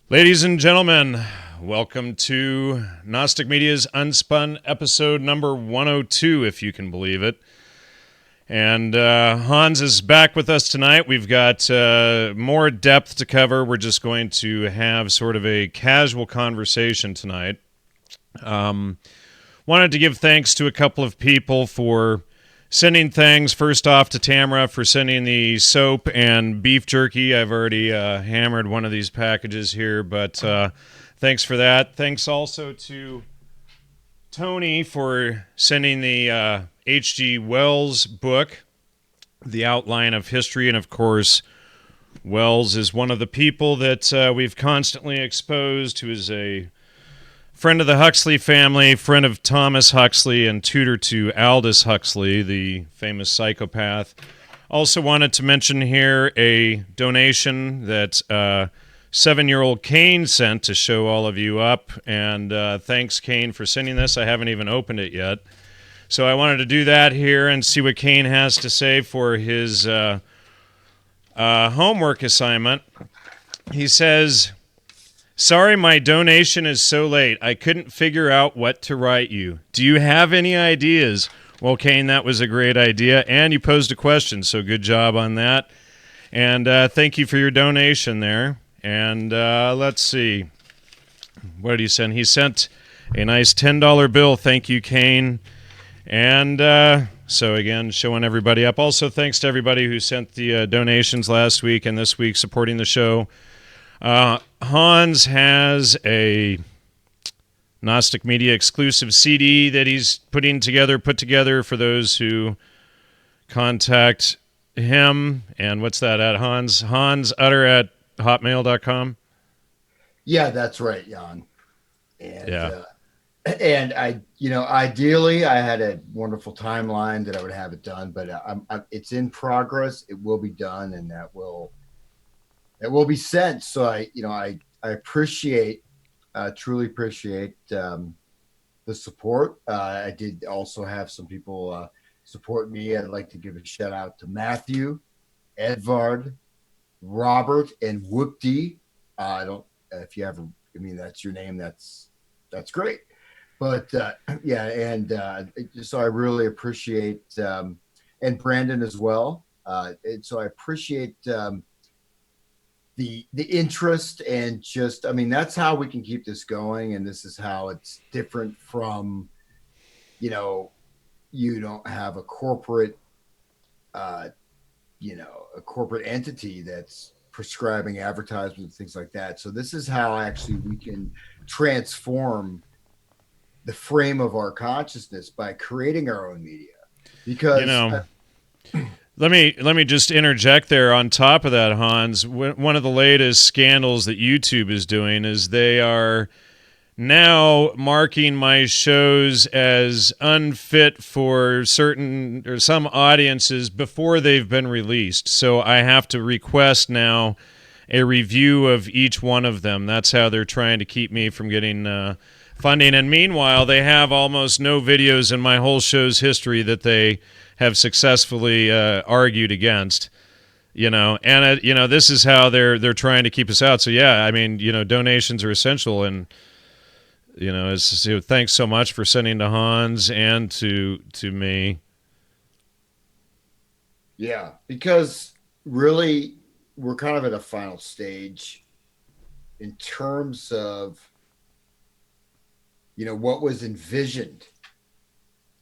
Ladies and gentlemen, welcome to Gnostic Media's UnSpun episode number 102, if you can believe it. And Hans is back with us tonight. We've got more depth to cover. We're just going to have sort of a casual conversation tonight. Wanted to give thanks to a couple of people for sending things. First off to Tamara for sending the soap and beef jerky. I've already hammered one of these packages here, but thanks for that. Thanks also to Tony for sending the H.G. Wells book, The Outline of History. And of course, Wells is one of the people that we've constantly exposed, who is a friend of the Huxley family, friend of Thomas Huxley, and tutor to Aldous Huxley, the famous psychopath. Also wanted to mention here a donation that 7-year-old Kane sent to show all of you up. And thanks, Kane, for sending this. I haven't even opened it yet. So I wanted to do that here and see what Kane has to say for his homework assignment. He says, "Sorry, my donation is so late. I couldn't figure out what to write you. Do you have any ideas?" Well, Kane, that was a great idea, and you posed a question, so good job on that. And thank you for your donation there. And let's see. What did he send? He sent a nice $10 bill. Thank you, Kane. And so, again, showing everybody up. Also, thanks to everybody who sent the donations last week and this week supporting the show. Hans has a Gnostic Media exclusive CD that he's put together for those who contact him. And what's that at, Hans? hansutter@hotmail.com. Yeah, that's right, Jan. And Yeah. and ideally, I had a wonderful timeline that I would have it done, but it's in progress. It will be done, and that will be sent. So I appreciate, truly appreciate the support. I did also have some people support me. I'd like to give a shout out to Matthew, Edvard, Robert, and Whoopty. I don't if you ever. I mean, that's your name. That's great. But yeah, and so I really appreciate and Brandon as well. And so I appreciate the interest, and just, I mean, that's how we can keep this going. And this is how it's different from, you don't have a corporate uh a corporate entity that's prescribing advertisements and things like that. So this is how actually we can transform the frame of our consciousness by creating our own media. You Because know, let me just interject there on top of that, Hans. One of the latest scandals that YouTube is doing is they are now marking my shows as unfit for certain or some audiences before they've been released. So I have to request now a review of each one of them. That's how they're trying to keep me from getting funding. And meanwhile, they have almost no videos in my whole show's history that they have successfully argued against. And this is how they're trying to keep us out. So yeah, I mean, donations are essential. And thanks so much for sending to Hans and to me. yeah, because really we're kind of at a final stage in terms of what was envisioned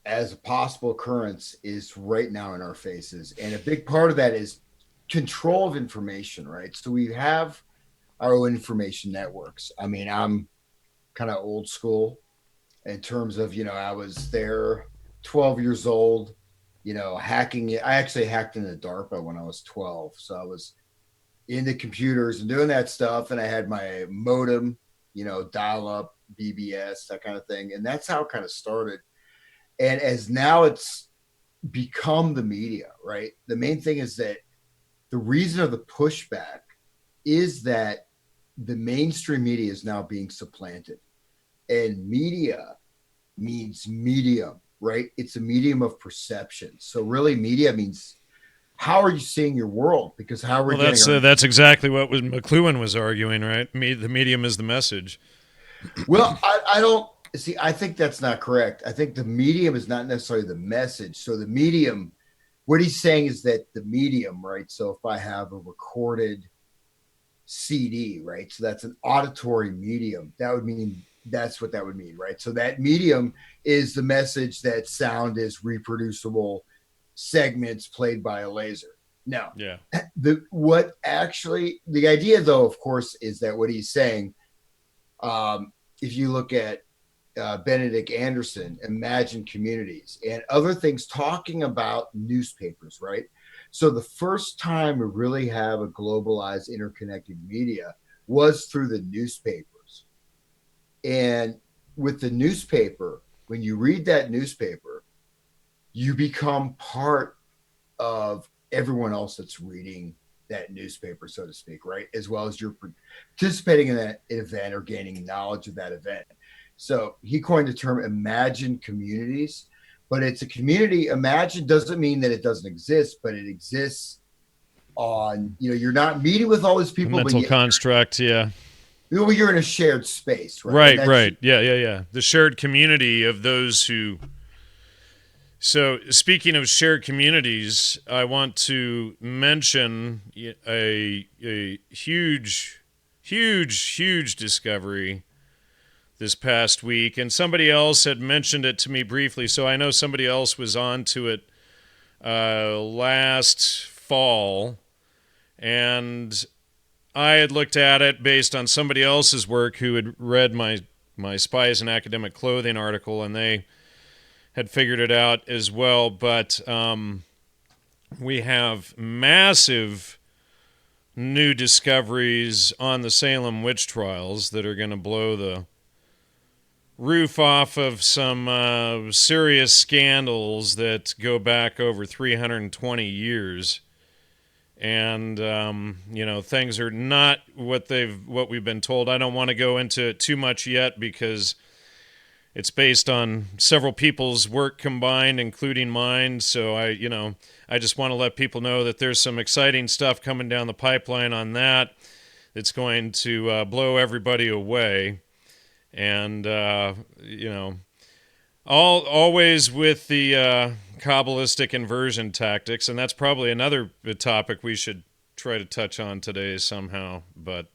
as a possible occurrence is right now in our faces. And a big part of that is control of information, right? So we have our own information networks. I mean, I'm kind of old school in terms of, I was there 12 years old, hacking it. I actually hacked into DARPA when I was 12. So I was into computers and doing that stuff. And I had my modem, dial up, BBS, that kind of thing. And that's how it kind of started. And as now it's become the media, right? The main thing is that the reason of the pushback is that the mainstream media is now being supplanted. And media means medium, right? It's a medium of perception. So really media means how are you seeing your world? Because how are we Well, getting our that's exactly what was McLuhan was arguing, right? The medium is the message. well, I don't see. I think that's not correct. I think the medium is not necessarily the message. So the medium, what he's saying is that the medium, right? So if I have a recorded CD, right? So that's an auditory medium. That would mean that's what that would mean, right? So that medium is the message that sound is reproducible segments played by a laser. Now, Yeah. the idea though, of course, is that what he's saying, if you look at Benedict Anderson, Imagine Communities, and other things talking about newspapers, right? So the first time we really have a globalized, interconnected media was through the newspapers. And with the newspaper, when you read that newspaper, you become part of everyone else that's reading that newspaper, so to speak, right? As well as you're participating in that event or gaining knowledge of that event. So he coined the term imagine communities, but it's a community. Imagine doesn't mean that it doesn't exist, but it exists on, you're not meeting with all these The people, but mental yet construct, yeah. you're in a shared space, right? And Right, that's, right. Yeah, yeah, yeah. The shared community of those who. So, speaking of shared communities, I want to mention a huge discovery this past week, and somebody else had mentioned it to me briefly. So I know somebody else was on to it last fall, and I had looked at it based on somebody else's work who had read my Spies in Academic Clothing article, and they had figured it out as well. But we have massive new discoveries on the Salem witch trials that are going to blow the roof off of some serious scandals that go back over 320 years. And things are not what we've been told. I don't want to go into it too much yet because it's based on several people's work combined, including mine. So I just want to let people know that there's some exciting stuff coming down the pipeline on that. It's going to blow everybody away, and always with the Kabbalistic inversion tactics, and that's probably another topic we should try to touch on today somehow. But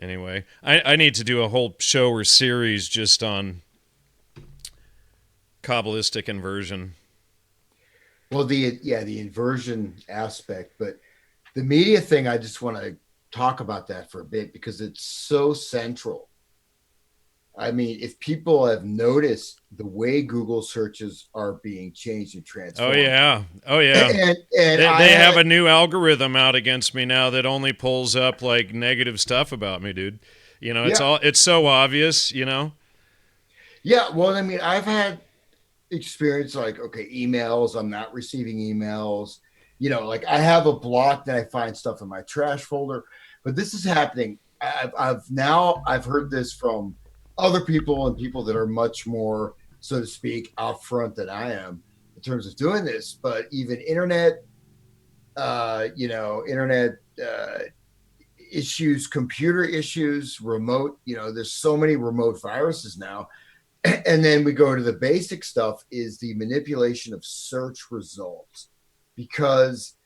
anyway, I need to do a whole show or series just on Kabbalistic inversion. well, the inversion aspect, but the media thing, I just want to talk about that for a bit because it's so central. I mean, if people have noticed the way Google searches are being changed and Oh transformed, yeah, oh yeah. and They have a new algorithm out against me now that only pulls up like negative stuff about me, dude. yeah, It's so obvious. yeah. Well, I mean, I've had experience like, okay, emails, I'm not receiving emails. Like I have a block that I find stuff in my trash folder, but this is happening. I've heard this from other people and people that are much more, so to speak, out front than I am in terms of doing this. But even internet issues, computer issues, remote. There's so many remote viruses now. And then we go to the basic stuff is the manipulation of search results because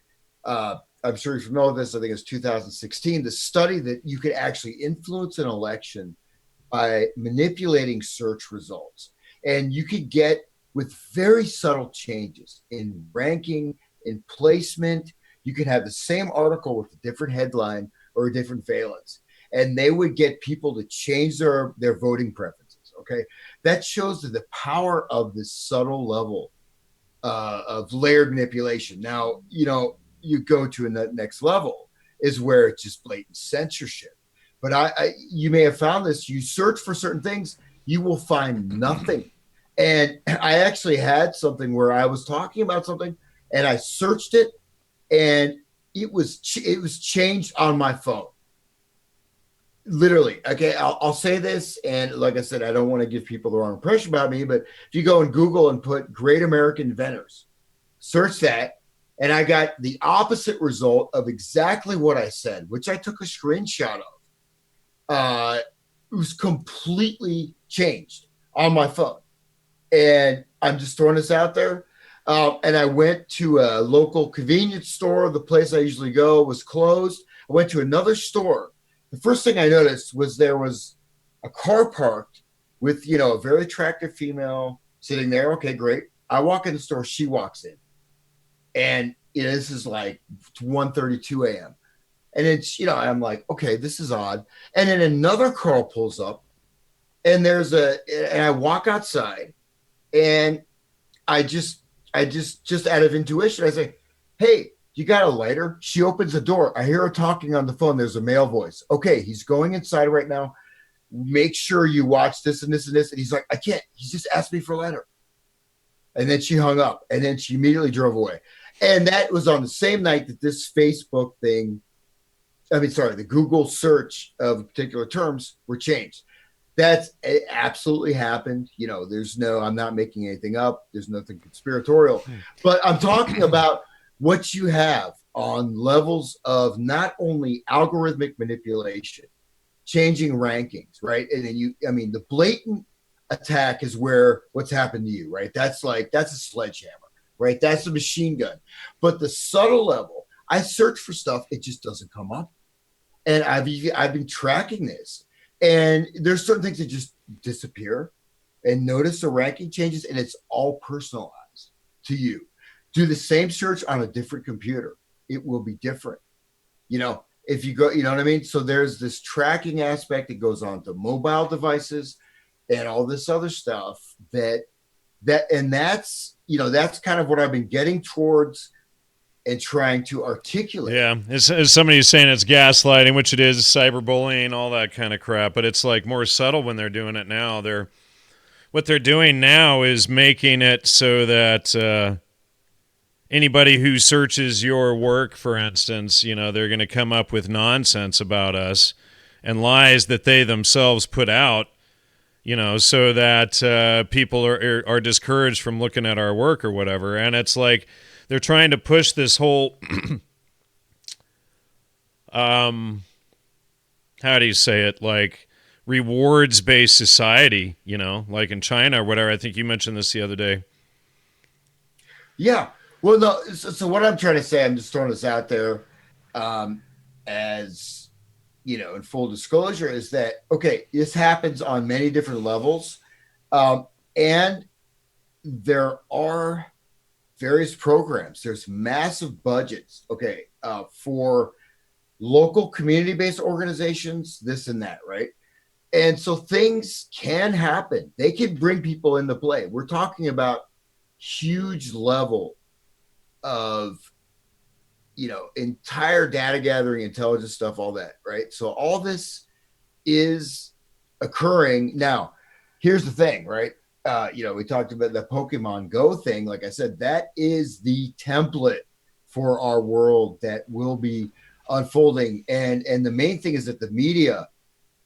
I'm sure you're familiar with this. I think it's 2016, the study that you could actually influence an election by manipulating search results. And you could get with very subtle changes in ranking, in placement, you could have the same article with a different headline or a different valence. And they would get people to change their voting preferences. Okay. That shows the power of this subtle level of layered manipulation. Now, you go to the next level is where it's just blatant censorship. But you may have found this. You search for certain things, you will find nothing. And I actually had something where I was talking about something, and I searched it, and it was changed on my phone. Literally. Okay, I'll say this, and like I said, I don't want to give people the wrong impression about me, but if you go in Google and put "Great American Inventors," search that, And I got the opposite result of exactly what I said, which I took a screenshot of. It was completely changed on my phone. And I'm just throwing this out there. And I went to a local convenience store. The place I usually go was closed. I went to another store. The first thing I noticed was there was a car parked with, a very attractive female sitting there. Okay, great. I walk in the store. She walks in. And this is like 1:32 a.m. And it's, I'm like, okay, this is odd. And then another car pulls up and and I walk outside and I just out of intuition, I say, hey, you got a lighter? She opens the door. I hear her talking on the phone. There's a male voice. Okay, he's going inside right now. Make sure you watch this and this and this. And he's like, I can't. He's just asked me for a lighter. And then she hung up and then she immediately drove away. And that was on the same night that this Facebook thing, the Google search of particular terms were changed. That's it absolutely happened. I'm not making anything up. There's nothing conspiratorial, but I'm talking about what you have on levels of not only algorithmic manipulation, changing rankings, right? And then the blatant attack is where what's happened to you, right? That's a sledgehammer, right? That's a machine gun. But the subtle level, I search for stuff, it just doesn't come up. And I've been tracking this. And there's certain things that just disappear, and notice the ranking changes, and it's all personalized to you. Do the same search on a different computer. It will be different. If you go, you know what I mean? So there's this tracking aspect that goes on to mobile devices and all this other stuff and that's kind of what I've been getting towards and trying to articulate. Yeah, as somebody saying it's gaslighting, which it is, cyberbullying, all that kind of crap. But it's like more subtle when they're doing it now. What they're doing now is making it so that anybody who searches your work, for instance, they're going to come up with nonsense about us and lies that they themselves put out, so that people are discouraged from looking at our work or whatever. And it's like they're trying to push this whole how do you say it, like rewards based society, like in China or whatever. I think you mentioned this the other day. Yeah. Well, no. So what I'm trying to say, I'm just throwing this out there, as in full disclosure, is that okay? This happens on many different levels, and there are various programs. There's massive budgets, okay, for local community-based organizations, this and that, right? And so things can happen. They can bring people into play. We're talking about huge level of entire data gathering, intelligence stuff, all that, right? So all this is occurring now. Here's the thing, right? We talked about the Pokemon Go thing. Like I said, that is the template for our world that will be unfolding. And the main thing is that the media,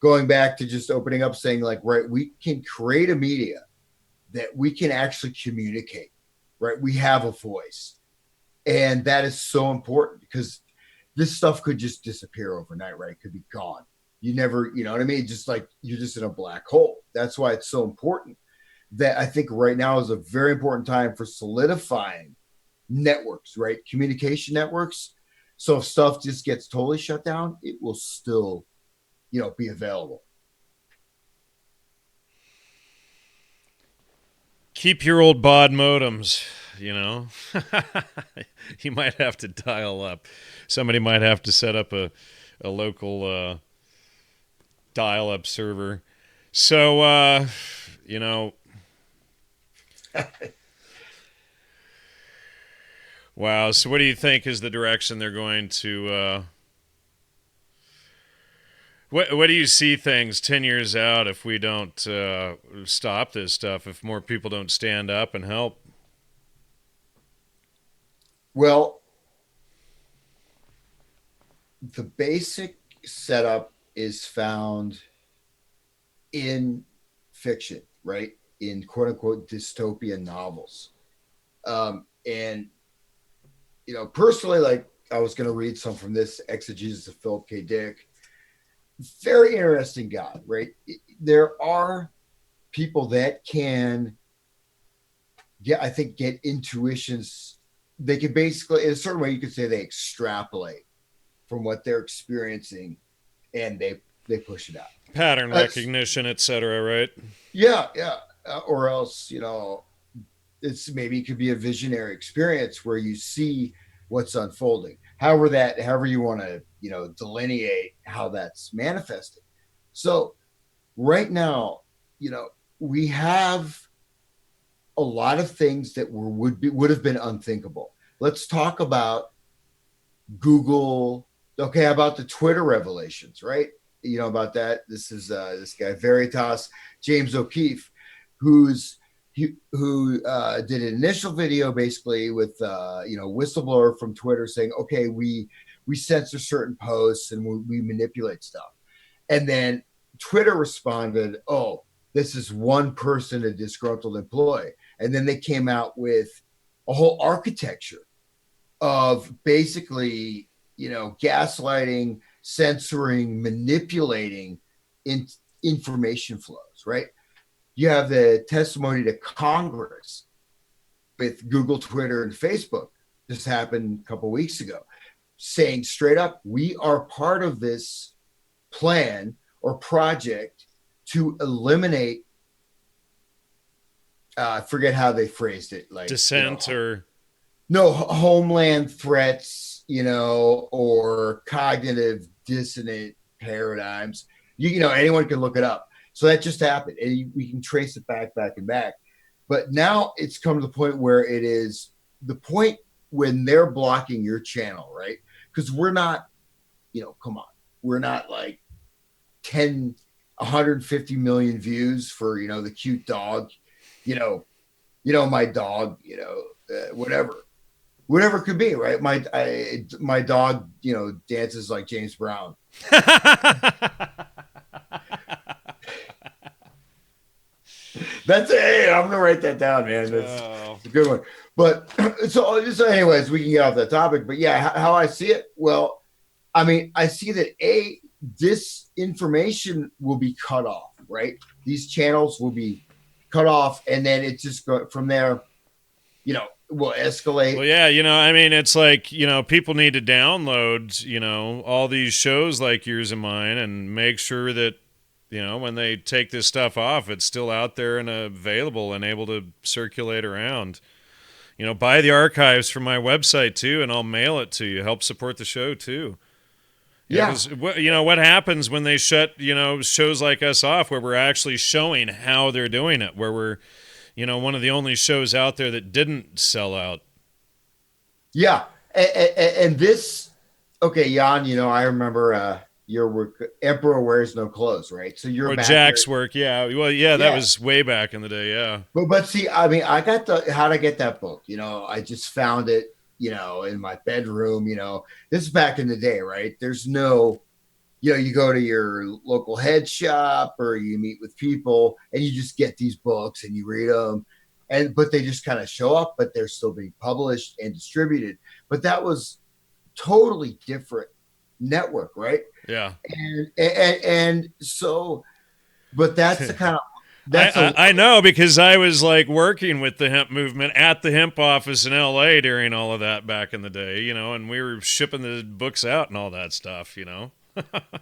going back to just opening up, saying like, right, we can create a media that we can actually communicate, right? We have a voice. And that is so important because this stuff could just disappear overnight, right? It could be gone. You never, you know what I mean? Just like you're just in a black hole. That's why it's so important that I think right now is a very important time for solidifying networks, right? Communication networks. So if stuff just gets totally shut down, it will still, be available. Keep your old baud modems, You might have to dial up. Somebody might have to set up a local dial up server. So, wow. So, what do you think is the direction they're going to? What do you see things 10 years out if we don't stop this stuff? If more people don't stand up and help? Well, the basic setup is found in fiction, right? In quote unquote dystopian novels. And personally, like I was going to read some from this Exegesis of Philip K. Dick. Very interesting guy, right? There are people that can I think, get intuitions. They can basically, in a certain way, you could say they extrapolate from what they're experiencing, and they push it out. Pattern recognition, etc. Right? Yeah, yeah. Or else, it's maybe it could be a visionary experience where you see what's unfolding. However you want to, delineate how that's manifested. So right now, we have a lot of things that would have been unthinkable. Let's talk about Google. Okay, about the Twitter revelations, right? About that. This is this guy Veritas James O'Keefe, who did an initial video basically with whistleblower from Twitter saying, okay, we censor certain posts and we manipulate stuff, and then Twitter responded, oh, this is one person, a disgruntled employee. And then they came out with a whole architecture of basically, gaslighting, censoring, manipulating information flows, right? You have the testimony to Congress with Google, Twitter, and Facebook. This happened a couple of weeks ago, saying straight up, we are part of this plan or project to eliminate, I forget how they phrased it, like dissent or no homeland threats, or cognitive dissonant paradigms. Anyone can look it up. So that just happened, and we can trace it back and back. But now it's come to the point where it is the point when they're blocking your channel, right? Because we're not, come on, we're not like 150 million views for, the cute dog, my dog, whatever it could be, right? My dog, dances like James Brown. That's hey, I'm gonna write that down, man. That's a good one. But so anyways, we can get off that topic. But yeah, how I see it, well, I mean, I see that this information will be cut off, right? These channels will be cut off, and then it just go from there, will escalate. Well, yeah, I mean, it's like, people need to download, all these shows like yours and mine and make sure that, when they take this stuff off, it's still out there and available and able to circulate around. Buy the archives from my website too, and I'll mail it to you. Help support the show too. Yeah. What happens when they shut, shows like us off where we're actually showing how they're doing it, where we're, one of the only shows out there that didn't sell out. Yeah. And this, okay, Jan, I remember your work, Emperor Wears No Clothes, right? So you're back Jack's there. work, yeah. Well, yeah, that was way back in the day, yeah. But see, I mean, I got how'd I get that book? I just found it, in my bedroom, this is back in the day, right? There's no, you go to your local head shop or you meet with people and you just get these books and you read them, but they just kind of show up, but they're still being published and distributed. But that was totally different network, right? Yeah. And so, but that's the kind of, I know, because I was like working with the hemp movement at the hemp office in LA during all of that back in the day, and we were shipping the books out and all that stuff,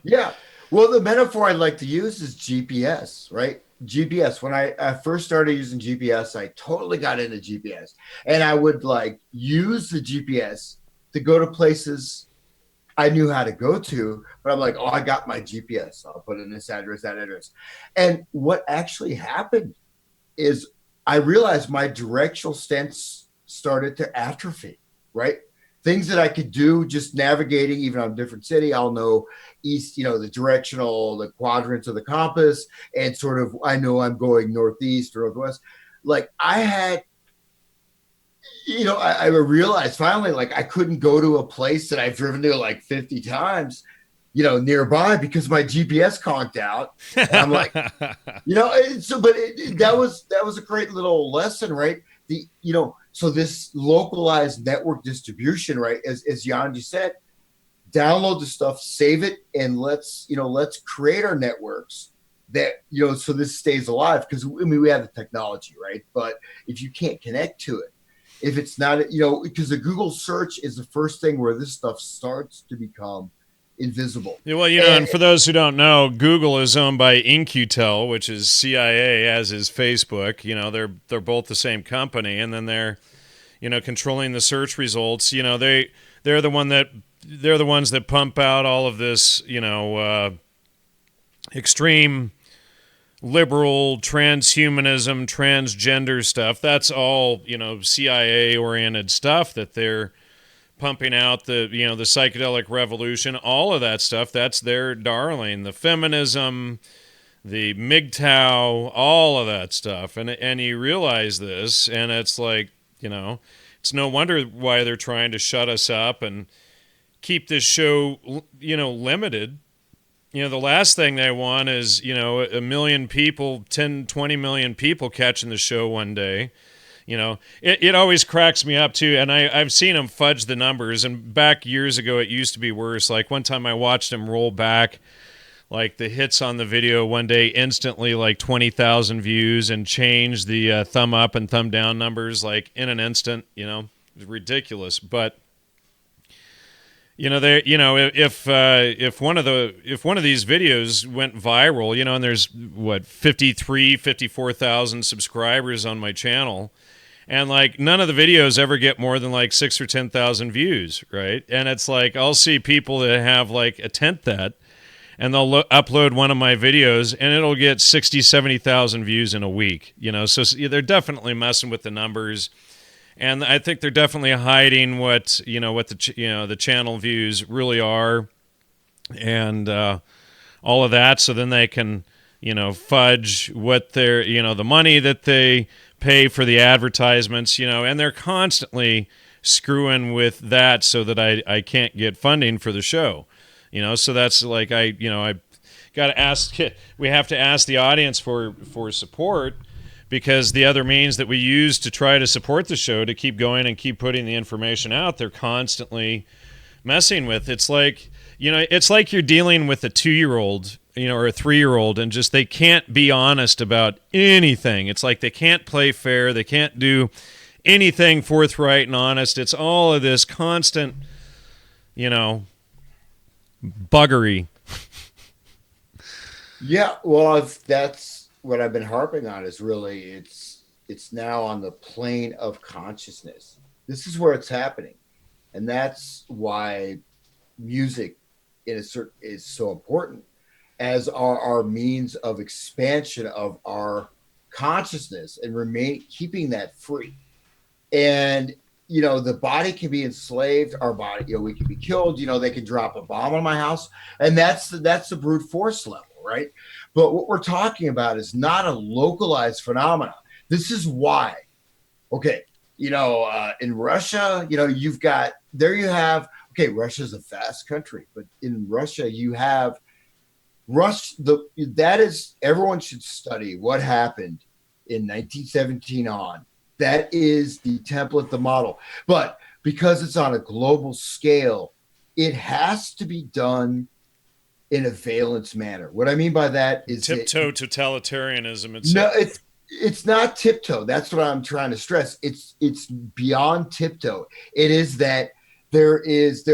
Yeah. Well, the metaphor I'd like to use is GPS, right? GPS. When I first started using GPS, I totally got into GPS, and I would like use the GPS to go to places I knew how to go to, but I'm like, oh, I got my GPS. I'll put in this address, that address. And what actually happened is I realized my directional sense started to atrophy, right? Things that I could do just navigating, even on a different city, I'll know east, the directional, the quadrants of the compass, and sort of, I know I'm going northeast or northwest. Like I had, I realized finally, like I couldn't go to a place that I've driven to like 50 times, nearby because my GPS conked out. And I'm like, so, but that was a great little lesson, right? So this localized network distribution, right, as Jan just said, download the stuff, save it, and let's create our networks that, so this stays alive, because I mean, we have the technology, right? But if you can't connect to it, if it's not, because the Google search is the first thing where this stuff starts to become invisible. Yeah, well, And and for those who don't know, Google is owned by InQtel, which is CIA, as is Facebook. They're both the same company, and then they're controlling the search results. They're the ones that pump out all of this extreme liberal transhumanism, transgender stuff. That's all CIA oriented stuff that they're pumping out. The psychedelic revolution, all of that stuff. That's their darling. The feminism, the MGTOW, all of that stuff. And you realize this, and it's like, it's no wonder why they're trying to shut us up and keep this show, limited. The last thing they want is, a million people, 10, 20 million people catching the show one day. It always cracks me up too. And I've seen them fudge the numbers. And back years ago, it used to be worse. Like one time I watched them roll back, like the hits on the video one day, instantly like 20,000 views, and change the thumb up and thumb down numbers like in an instant. It was ridiculous. But if one of these videos went viral, and there's 54,000 subscribers on my channel, and like none of the videos ever get more than like 6 or 10,000 views, right? And it's like I'll see people that have like a tenth that, and they'll upload one of my videos, and it'll get 60, 70,000 views in a week. So they're definitely messing with the numbers. And I think they're definitely hiding what the channel views really are, and all of that. So then they can fudge what they're the money that they pay for the advertisements, and they're constantly screwing with that so that I can't get funding for the show, So that's like I got to ask. We have to ask the audience for support. Because the other means that we use to try to support the show, to keep going and keep putting the information out, they're constantly messing with. It's like, it's like you're dealing with a 2-year-old, or a 3-year-old, and just they can't be honest about anything. It's like they can't play fair. They can't do anything forthright and honest. It's all of this constant, buggery. yeah, well, that's what I've been harping on, is really it's now on the plane of consciousness. This is where it's happening, and that's why music in a certain is so important, as are our means of expansion of our consciousness and keeping that free. And the body can be enslaved. Our body, we can be killed. They can drop a bomb on my house, and that's the brute force level, right? But what we're talking about is not a localized phenomenon. This is why. Okay, in Russia, you have. Okay, Russia's a vast country, but in Russia you have that is, everyone should study what happened in 1917 on. That is the template, the model. But because it's on a global scale, it has to be done in a valence manner. What I mean by that is tiptoe totalitarianism. It's not tiptoe. That's what I'm trying to stress. It's beyond tiptoe. It is that there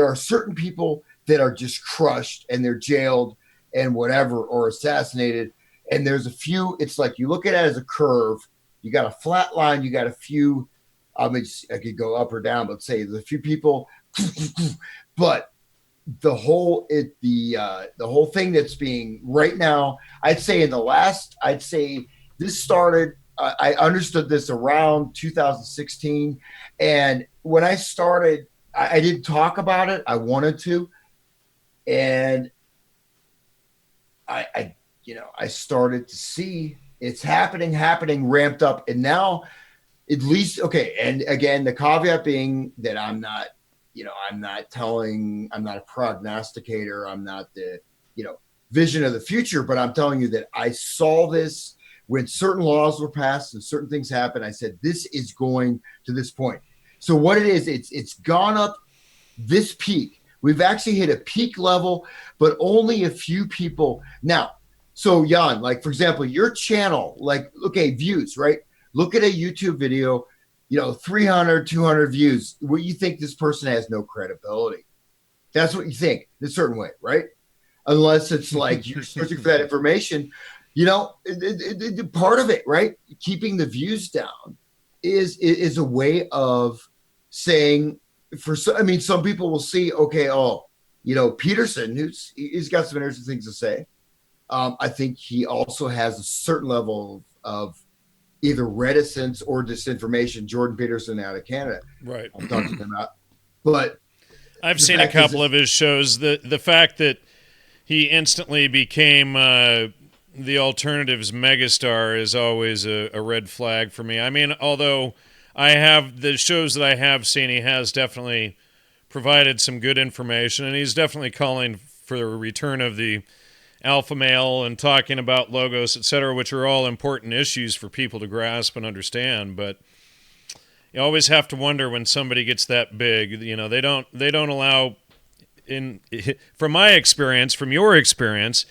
are certain people that are just crushed and they're jailed and whatever, or assassinated. And there's a few. It's like you look at it as a curve. You got a flat line. You got a few. I could go up or down, but say there's a few people, but the whole thing that's being right now, I'd say this started, I understood this around 2016. And when I started, I didn't talk about it. I wanted to. And I started to see it's happening, ramped up. And now at least, okay. And again, the caveat being that I'm not a prognosticator. I'm not the, vision of the future, but I'm telling you that I saw this when certain laws were passed and certain things happened, I said, this is going to this point. So what it is, it's gone up this peak. We've actually hit a peak level, but only a few people. Now, so Jan, like for example, your channel, like, okay, views, right? Look at a YouTube video, 300, 200 views. What you think this person has no credibility. That's what you think in a certain way, right? Unless it's like you're searching for that information, part of it, right? Keeping the views down is a way of saying, some people will see, okay, Peterson, he's got some interesting things to say. I think he also has a certain level of either reticence or disinformation. Jordan Peterson out of Canada, right? I'm talking about, but I've seen a couple of his shows. The fact that he instantly became the alternatives megastar is always a red flag for me. I mean, although I have the shows that I have seen, he has definitely provided some good information, and he's definitely calling for the return of the alpha male and talking about logos, etc., which are all important issues for people to grasp and understand. But you always have to wonder when somebody gets that big. They don't allow, from my experience, from your experience.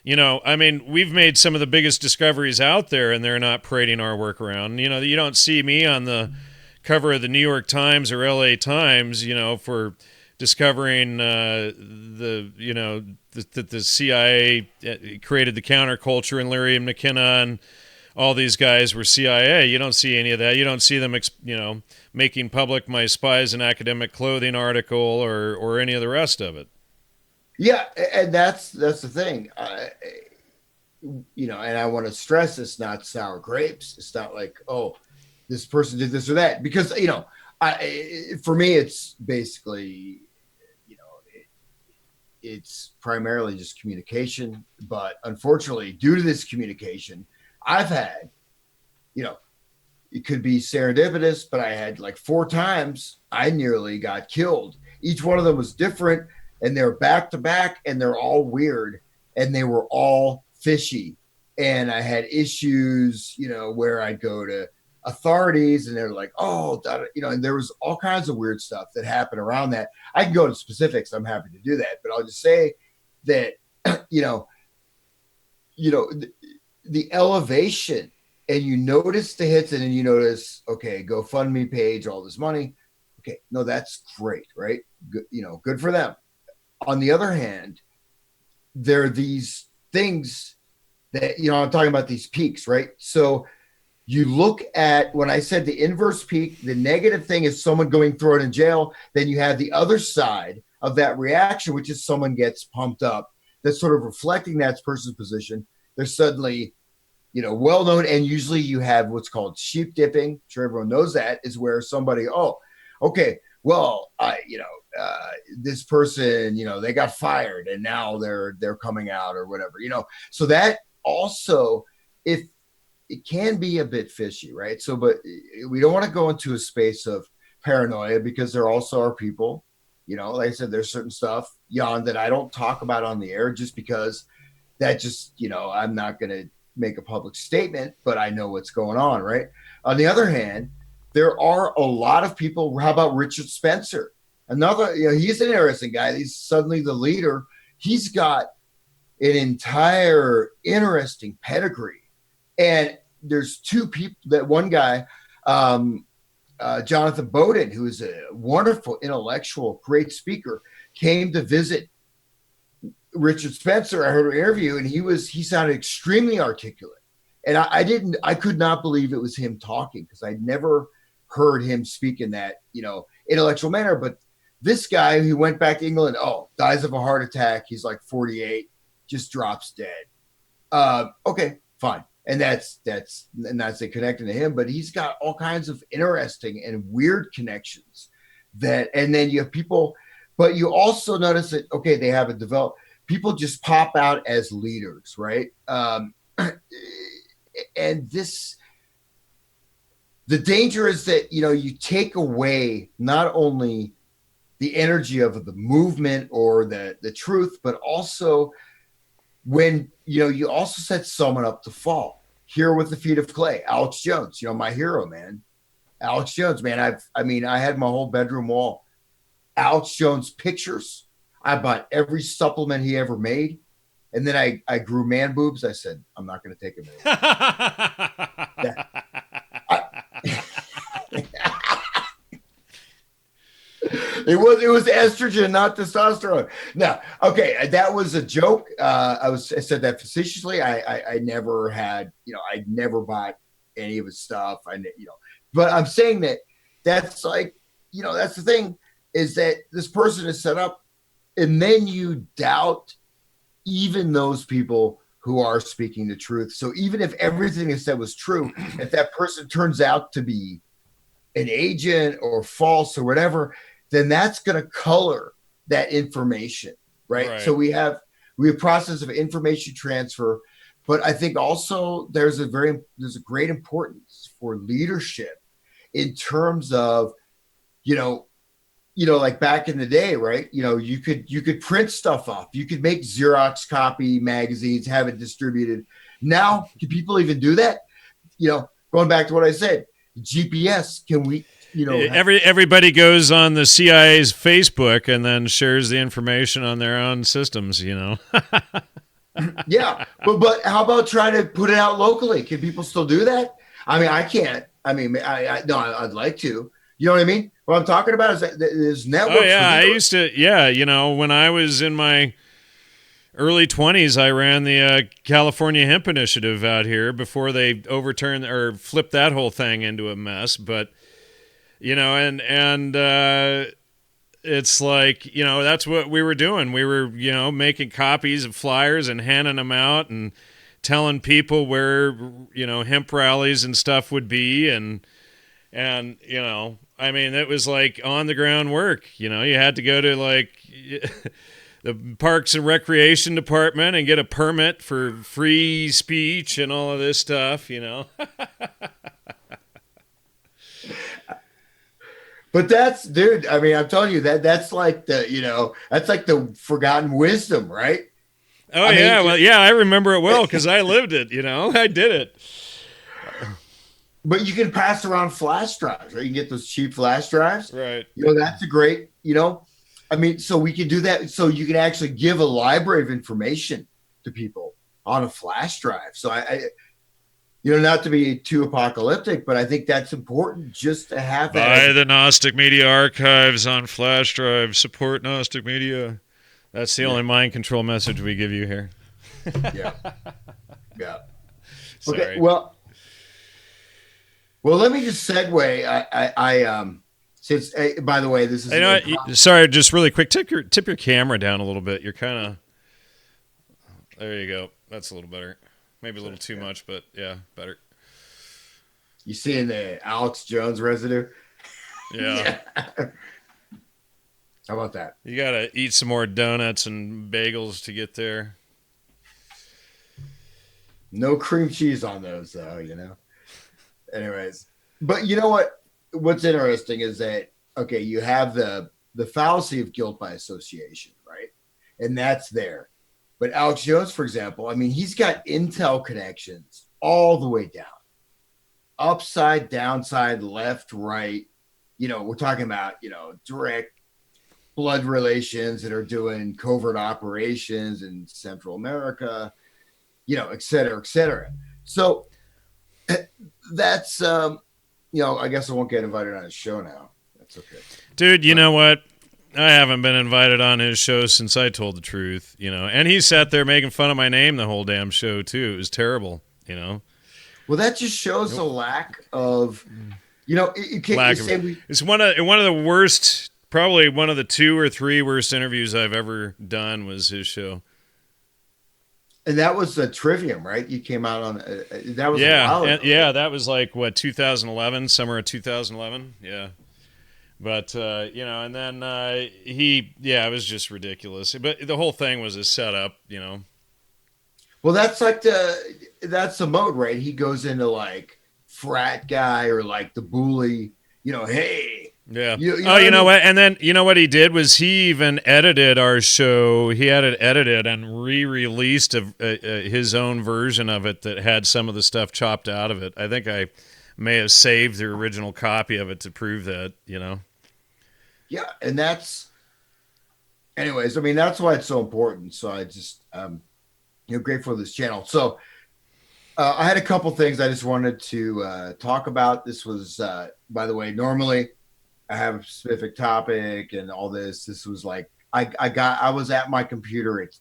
We've made some of the biggest discoveries out there, and they're not parading our work around. You don't see me on the cover of the New York Times or LA Times, for discovering the CIA created the counterculture, and Larry and McKenna and all these guys were CIA. You don't see any of that. You don't see them, making public my spies in academic clothing article or any of the rest of it. Yeah, and that's the thing. And I want to stress it's not sour grapes. It's not like, oh, this person did this or that, because for me it's basically, it's primarily just communication. But unfortunately, due to this communication, I've had, it could be serendipitous, but I had like 4 times I nearly got killed. Each one of them was different, and they're back to back, and they're all weird, and they were all fishy. And I had issues, where I'd go to authorities and they're like, oh, and there was all kinds of weird stuff that happened around that. I can go to specifics. I'm happy to do that, but I'll just say that, the elevation, and you notice the hits, and then you notice, okay, GoFundMe page, all this money. Okay, no, that's great, right? Good, good for them. On the other hand, there are these things that, I'm talking about these peaks, right? So you look at, when I said the inverse peak, the negative thing is someone going thrown in jail. Then you have the other side of that reaction, which is someone gets pumped up. That's sort of reflecting that person's position. They're suddenly, well known. And usually you have what's called sheep dipping. I'm sure everyone knows that, is where somebody, oh, okay, well, this person, they got fired and now they're coming out or whatever, so that also, if it can be a bit fishy, right? So, but we don't want to go into a space of paranoia, because there also are people, like I said, there's certain stuff, Jan, that I don't talk about on the air, just because that just, I'm not going to make a public statement, but I know what's going on, right? On the other hand, there are a lot of people. How about Richard Spencer? Another, he's an interesting guy. He's suddenly the leader. He's got an entire interesting pedigree. And there's 2 people, that one guy, Jonathan Bowden, who is a wonderful intellectual, great speaker, came to visit Richard Spencer. I heard an interview, and he sounded extremely articulate. And I could not believe it was him talking, because I'd never heard him speak in that, intellectual manner. But this guy who went back to England, dies of a heart attack. He's like 48, just drops dead. Okay, fine. And that's not say connecting to him, but he's got all kinds of interesting and weird connections and then you have people, but you also notice that, okay, they haven't developed, people just pop out as leaders, right? And the danger is that, you take away not only the energy of the movement or the truth, but also when, you also set someone up to fall. Here with the Feet of Clay, Alex Jones, you know, my hero, man. Alex Jones, man. I had my whole bedroom wall Alex Jones pictures. I bought every supplement he ever made. And then I grew man boobs. I said, I'm not going to take him anymore. It was estrogen, not testosterone. No, okay, that was a joke. I said that facetiously. I never had, you know, I never bought any of his stuff. But I'm saying that's like, you know, that's the thing is that this person is set up, and then you doubt even those people who are speaking the truth. So even if everything they said was true, if that person turns out to be an agent or false or whatever, then that's going to color that information, right? So we have a process of information transfer, but I think also there's a great importance for leadership in terms of, you know, like back in the day, right? You know, you could print stuff off. You could make Xerox copy magazines, have it distributed. Now, can people even do that? You know, going back to what I said, GPS, can we, you know, everybody goes on the CIA's Facebook and then shares the information on their own systems, you know. Yeah, but how about trying to put it out locally? Can people still do that? I mean, I can't. I mean, I'd like to. You know what I mean? What I'm talking about is that there's networks. Oh yeah, I used to. Yeah, you know, when I was in my early 20s, I ran the California Hemp Initiative out here before they overturned or flipped that whole thing into a mess. But you know, and it's like, you know, that's what we were doing. We were, you know, making copies of flyers and handing them out and telling people where, you know, hemp rallies and stuff would be, and you know, I mean, it was like on the ground work. You know, you had to go to like the Parks and Recreation Department and get a permit for free speech and all of this stuff, you know. But that's, dude, I mean, I'm telling you that's like that's like the forgotten wisdom, right? Oh, well, yeah, I remember it well because I lived it, you know. I did it. But you can pass around flash drives, right? You can get those cheap flash drives. Right. You know, that's a great, you know, I mean, so we can do that. So you can actually give a library of information to people on a flash drive. So I you know, not to be too apocalyptic, but I think that's important just to have that. Buy the Gnostic Media archives on flash drive. Support Gnostic Media. That's the only mind control message we give you here. Yeah. Yeah. Sorry. Okay. Well, let me just segue. Since by the way, this is. You know what? Sorry, just really quick. Tip your camera down a little bit. You're kind of. There you go. That's a little better. Maybe a little too much, but yeah, better. You seeing the Alex Jones residue? Yeah. How about that? You gotta eat some more donuts and bagels to get there. No cream cheese on those, though. You know. Anyways, but you know what? What's interesting is that, okay, you have the fallacy of guilt by association, right? And that's there. But Alex Jones, for example, I mean, he's got Intel connections all the way down, upside, downside, left, right. You know, we're talking about, you know, direct blood relations that are doing covert operations in Central America, you know, et cetera, et cetera. So that's, you know, I guess I won't get invited on his show now. That's okay. Dude, you know what? I haven't been invited on his show since I told the truth, you know. And he sat there making fun of my name the whole damn show, too. It was terrible, you know. Well, that just shows the lack of, you know, it's one of the worst, probably one of the 2 or 3 worst interviews I've ever done was his show. And that was a Trivium, right? You came out on that was a while ago. Yeah, that was like what, 2011, summer of 2011. Yeah, but you know, and then it was just ridiculous. But the whole thing was a setup, you know. Well, that's the mode, right? He goes into like frat guy or like the bully, you know. Hey, Yeah. You know Oh, what I you know mean? what? And then you know what he did was he even edited our show. He had it edited and re-released his own version of it that had some of the stuff chopped out of it. I think I may have saved the original copy of it to prove that. You know. Yeah, and that's anyways. I mean, that's why it's so important. So I just grateful for this channel. So I had a couple things I just wanted to talk about. This was, by the way, normally I have a specific topic and all this. This was like I was at my computer at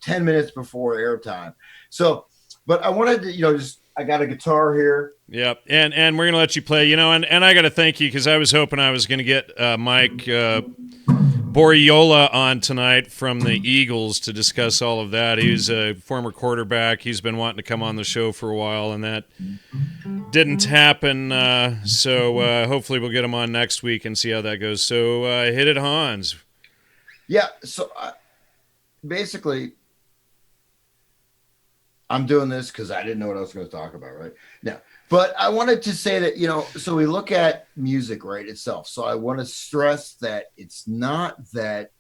10 minutes before airtime. So, but I wanted to just I got a guitar here. Yep, and we're gonna let you play. You know, and I got to thank you because I was hoping I was gonna get Mike Boriola on tonight from the Eagles to discuss all of that. He's a former quarterback. He's been wanting to come on the show for a while, and that didn't happen. So hopefully we'll get him on next week and see how that goes. So hit it, Hans. Yeah. So basically, I'm doing this because I didn't know what I was going to talk about, right? No, but I wanted to say that, so we look at music, right, itself. So I want to stress that it's not that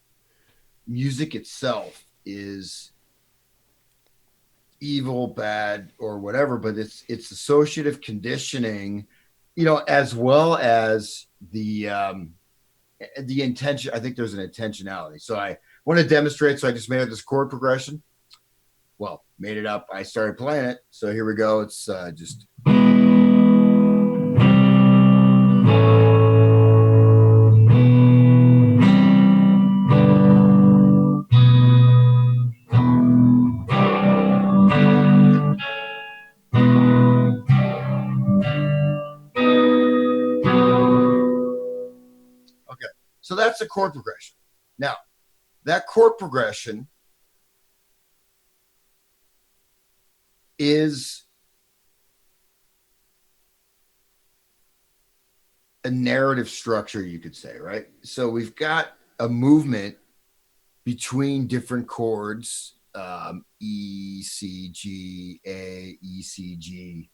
music itself is evil, bad, or whatever, but it's associative conditioning, as well as the intention. I think there's an intentionality. So I want to demonstrate. So I just made up this chord progression. Well, made it up. I started playing it. So here we go. It's just. Okay. So that's the chord progression. Now, that chord progression is a narrative structure, you could say, right? So we've got a movement between different chords, E, C, G, A, E, C, G,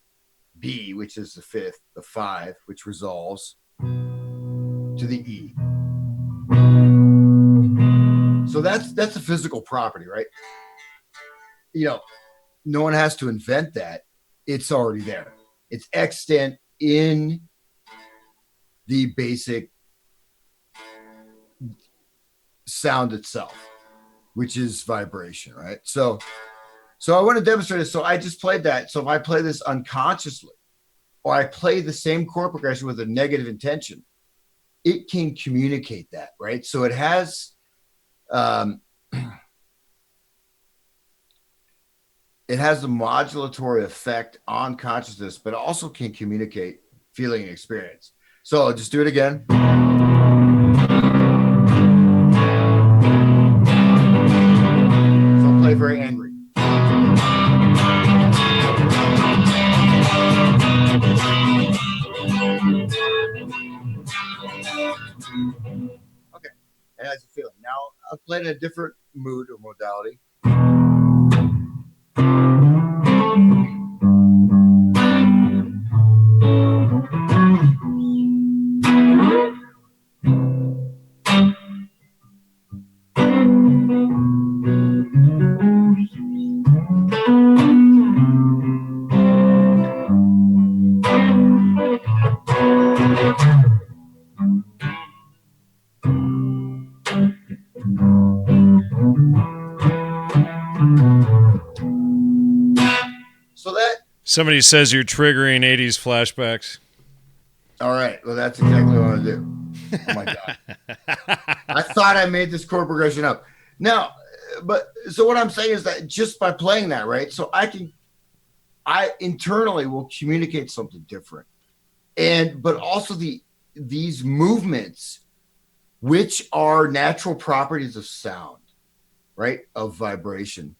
B, which is the fifth, the five, which resolves to the E. So that's a physical property, right? No one has to invent that. It's already there. It's extant in the basic sound itself, which is vibration, right? So I want to demonstrate this. So I just played that. So if I play this unconsciously, or I play the same chord progression with a negative intention, it can communicate that, right? So it has it has a modulatory effect on consciousness, but also can communicate feeling and experience. So I'll just do it again. So I'll play very angry. Okay, and how's it feeling? Now I'll play in a different mood or modality. So that. Somebody says you're triggering 80s flashbacks. All right. Well, that's exactly what I want to do. Oh my God. I thought I made this chord progression up. Now, but so what I'm saying is that just by playing that, right? So I internally will communicate something different. But also these movements, which are natural properties of sound, right? Of vibration.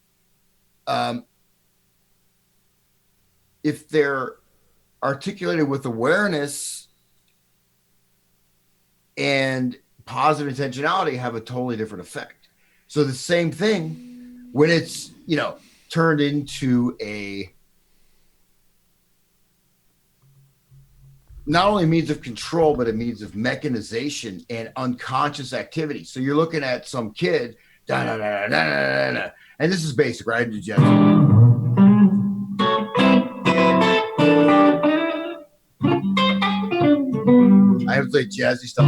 If they're articulated with awareness and positive intentionality, have a totally different effect. So the same thing when it's, turned into a not only means of control, but a means of mechanization and unconscious activity. So you're looking at some kid, da, da, da, da, da, da, and this is basic, right? I have to play jazzy stuff.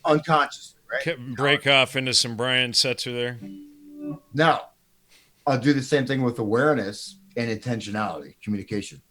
Unconsciously, right? Break off into some Brian Setzer there. Now, I'll do the same thing with awareness and intentionality, communication.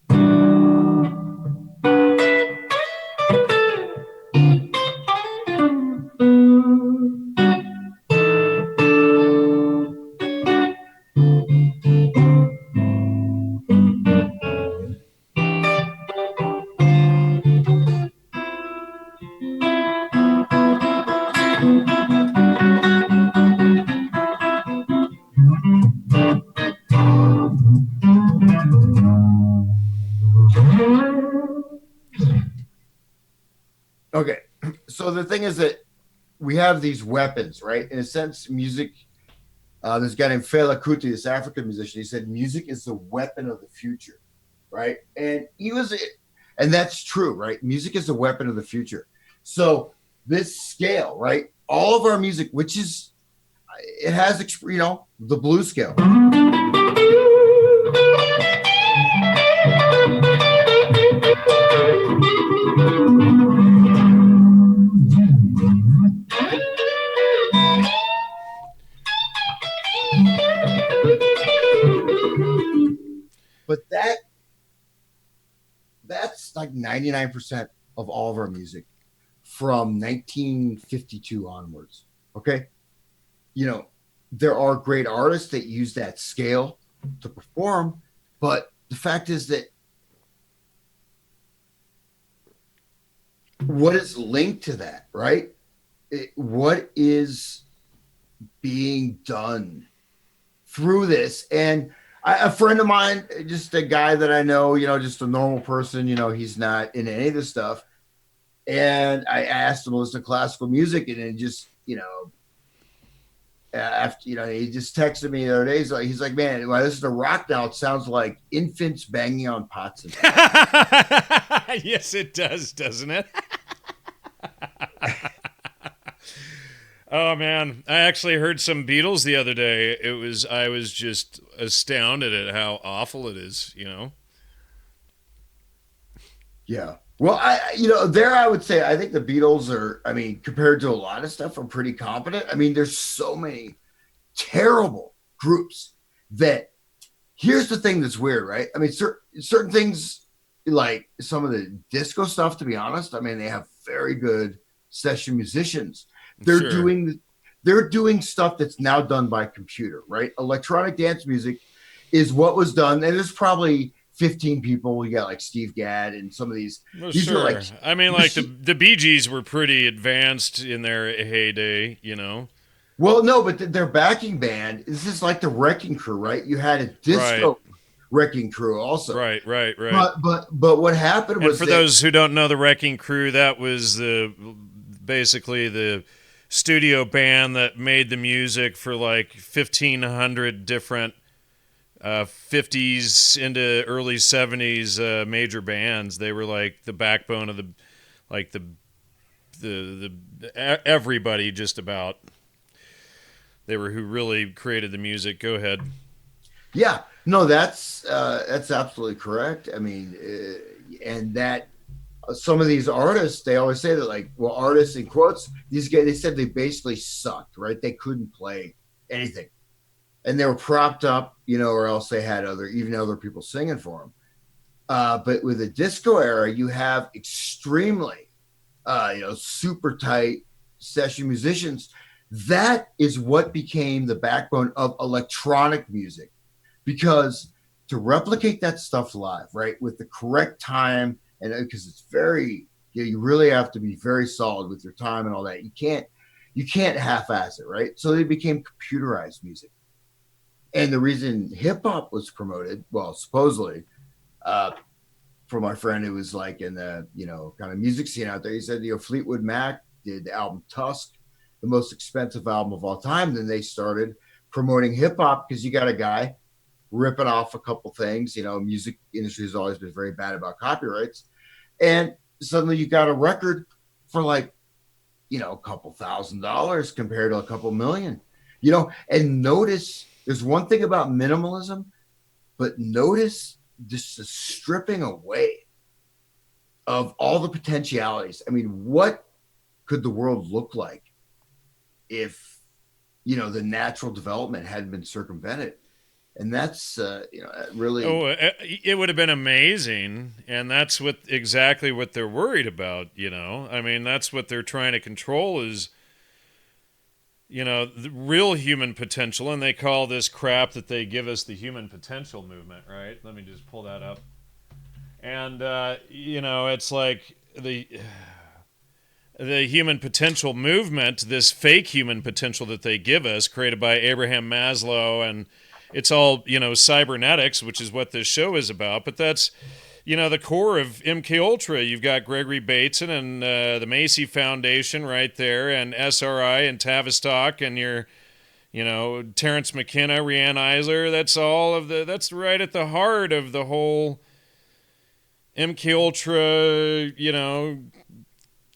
Okay, so the thing is that we have these weapons, right? In a sense, music. This guy named Fela Kuti, this African musician, he said music is the weapon of the future, right? And that's true, right? Music is the weapon of the future. So this scale, right? All of our music, which is, it has, the blues scale. But that's like 99% of all of our music from 1952 onwards. Okay. There are great artists that use that scale to perform, but the fact is that what is linked to that, right? What is being done through this? And a friend of mine, just a guy that I know, just a normal person, he's not in any of this stuff. And I asked him to listen to classical music, and then just, after, he just texted me the other day. He's like, man, when I listen to rock now, it sounds like infants banging on pots. Yes, it does, doesn't it? Oh man, I actually heard some Beatles the other day. I was just astounded at how awful it is, Yeah. Well, I would say I think the Beatles are, compared to a lot of stuff, are pretty competent. There's so many terrible groups that, here's the thing that's weird, right? Certain things, like some of the disco stuff, to be honest, they have very good session musicians. They're doing stuff that's now done by computer, right? Electronic dance music is what was done, and there's probably 15 people. We got like Steve Gadd and some of these. Well, these sure. are like, the Bee Gees were pretty advanced in their heyday, Well, no, but their backing band, this is like the Wrecking Crew, right? You had a disco Wrecking Crew also. Right. But what happened was, and for those who don't know the Wrecking Crew, that was basically the studio band that made the music for like 1,500 different 50s into early 70s major bands. They were like the backbone of the everybody, just about. They were who really created the music. Go ahead. Yeah, no, that's absolutely correct. And that some of these artists, they always say that, like, well, artists in quotes, these guys, they said they basically sucked, right? They couldn't play anything, and they were propped up, or else they had other people singing for them. But with the disco era, you have extremely, super tight session musicians. That is what became the backbone of electronic music, because to replicate that stuff live, right, with the correct time, and because it's very, you really have to be very solid with your time and all that. You can't half-ass it, right? So they became computerized music. And the reason hip hop was promoted, well, supposedly, from my friend who was like in the, kind of music scene out there, he said, Fleetwood Mac did the album Tusk, the most expensive album of all time. Then they started promoting hip hop because you got a guy ripping off a couple things. Music industry has always been very bad about copyrights, and suddenly you got a record for like, a couple $1,000 compared to a couple million. And notice there's one thing about minimalism, but notice just the stripping away of all the potentialities. I mean, what could the world look like if, the natural development hadn't been circumvented? And that's, really. Oh, it would have been amazing, and that's exactly what they're worried about. I mean, that's what they're trying to control is, the real human potential, and they call this crap that they give us the human potential movement, right? Let me just pull that up, and it's like the human potential movement, this fake human potential that they give us, created by Abraham Maslow, and it's all, cybernetics, which is what this show is about. But that's, the core of MK Ultra. You've got Gregory Bateson and the Macy Foundation right there, and SRI and Tavistock, and your, Terrence McKenna, Rhiannon Eisler. That's right at the heart of the whole MK Ultra,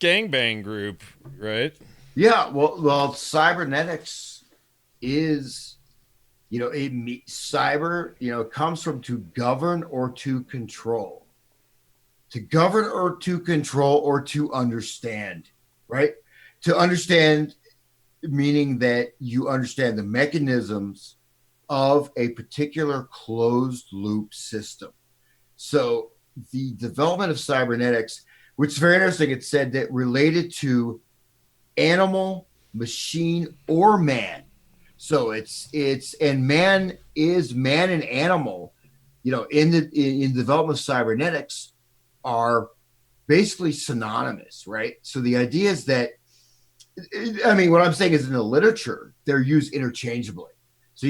gangbang group, right? Yeah, well, cybernetics is, cyber, comes from to govern or to control. To govern or to control or to understand, right? To understand, meaning that you understand the mechanisms of a particular closed loop system. So the development of cybernetics, which is very interesting, it said that related to animal, machine, or man. So and man and animal, in the development of cybernetics are basically synonymous, right? So the idea is that, I mean, what I'm saying is in the literature, they're used interchangeably. So